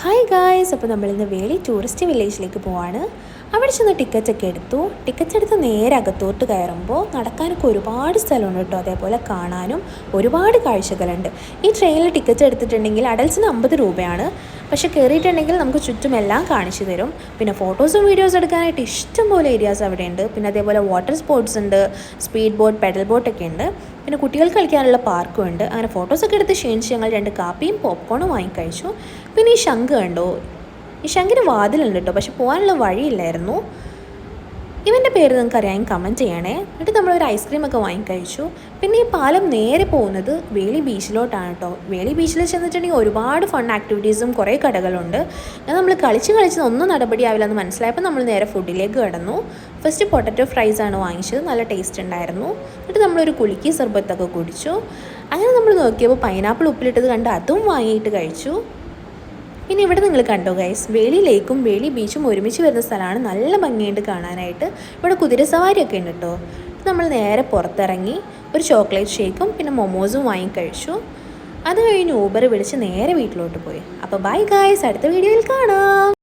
Hi guys, അപ്പോൾ നമ്മളിന്ന് വേളി tourist വില്ലേജിലേക്ക് പോവാണ്. അവിടെ ചെന്ന് ടിക്കറ്റൊക്കെ എടുത്തു. ടിക്കറ്റ് എടുത്ത് നേരെ അകത്തോട്ട് കയറുമ്പോൾ നടക്കാനൊക്കെ ഒരുപാട് സ്ഥലമുണ്ട് കേട്ടോ. അതേപോലെ കാണാനും ഒരുപാട് കാഴ്ചകളുണ്ട്. ഈ ട്രെയിനിൽ ടിക്കറ്റ് എടുത്തിട്ടുണ്ടെങ്കിൽ അഡൽസിന് 50 രൂപയാണ്. പക്ഷേ കയറിയിട്ടുണ്ടെങ്കിൽ നമുക്ക് ചുറ്റുമെല്ലാം കാണിച്ചു തരും. പിന്നെ ഫോട്ടോസും വീഡിയോസും എടുക്കാനായിട്ട് ഇഷ്ടംപോലെ ഏരിയാസ് അവിടെ ഉണ്ട്. പിന്നെ അതേപോലെ വാട്ടർ സ്പോർട്സ് ഉണ്ട്, സ്പീഡ് ബോട്ട്, പെഡൽ ബോട്ടൊക്കെ ഉണ്ട്. പിന്നെ കുട്ടികൾക്ക് കളിക്കാനുള്ള പാർക്കും ഉണ്ട്. അങ്ങനെ ഫോട്ടോസൊക്കെ എടുത്ത് ക്ഷീണിച്ച് ഞങ്ങൾ 2 കാപ്പിയും പോപ്കോണും വാങ്ങിക്കഴിച്ചു. പിന്നെ ഈ ശംഖ് കണ്ടോ, ഈ ശംഖിന് വാതിലുണ്ട് കേട്ടോ, പക്ഷെ പോകാനുള്ള വഴിയില്ലായിരുന്നു. ഇവൻ്റെ പേര് നിങ്ങൾക്ക് അറിയാൻ കമൻറ്റ് ചെയ്യണേ. എന്നിട്ട് നമ്മളൊരു ഐസ്ക്രീമൊക്കെ വാങ്ങിക്കഴിച്ചു. പിന്നെ ഈ പാലം നേരെ പോകുന്നത് വേളി ബീച്ചിലോട്ടാണ് കേട്ടോ. വേളി ബീച്ചിൽ ചെന്നിട്ടുണ്ടെങ്കിൽ ഒരുപാട് ഫൺ ആക്ടിവിറ്റീസും കുറേ കടകളുണ്ട്. അത് നമ്മൾ കളിച്ച് ഒന്നും നടപടിയാവില്ല എന്ന് മനസ്സിലായപ്പോൾ നമ്മൾ നേരെ ഫുഡിലേക്ക് കടന്നു. ഫസ്റ്റ് പൊട്ടറ്റോ ഫ്രൈസാണ് വാങ്ങിച്ചത്, നല്ല ടേസ്റ്റ് ഉണ്ടായിരുന്നു. എന്നിട്ട് നമ്മളൊരു കുലുക്കി സർബത്തൊക്കെ കുടിച്ചു. അങ്ങനെ നമ്മൾ നോക്കിയപ്പോൾ പൈനാപ്പിൾ ഉപ്പിലിട്ടത് കണ്ട് അതും വാങ്ങിയിട്ട് കഴിച്ചു. പിന്നെ ഇവിടെ നിങ്ങൾ കണ്ടോ ഗൈസ്, വേളി ലേക്കും വേളി ബീച്ചും ഒരുമിച്ച് വരുന്ന സ്ഥലമാണ്. നല്ല ഭംഗിയുണ്ട് കാണാനായിട്ട്. ഇവിടെ കുതിരസവാരിയൊക്കെ ഉണ്ട് കേട്ടോ. നമ്മൾ നേരെ പുറത്തിറങ്ങി ഒരു ചോക്ലേറ്റ് ഷേക്കും പിന്നെ മൊമോസും വാങ്ങിക്കഴിച്ചു. അത് കഴിഞ്ഞ് ഊബർ വിളിച്ച് നേരെ വീട്ടിലോട്ട് പോയി. അപ്പോൾ ബൈ ഗൈസ്, അടുത്ത വീഡിയോയിൽ കാണാം.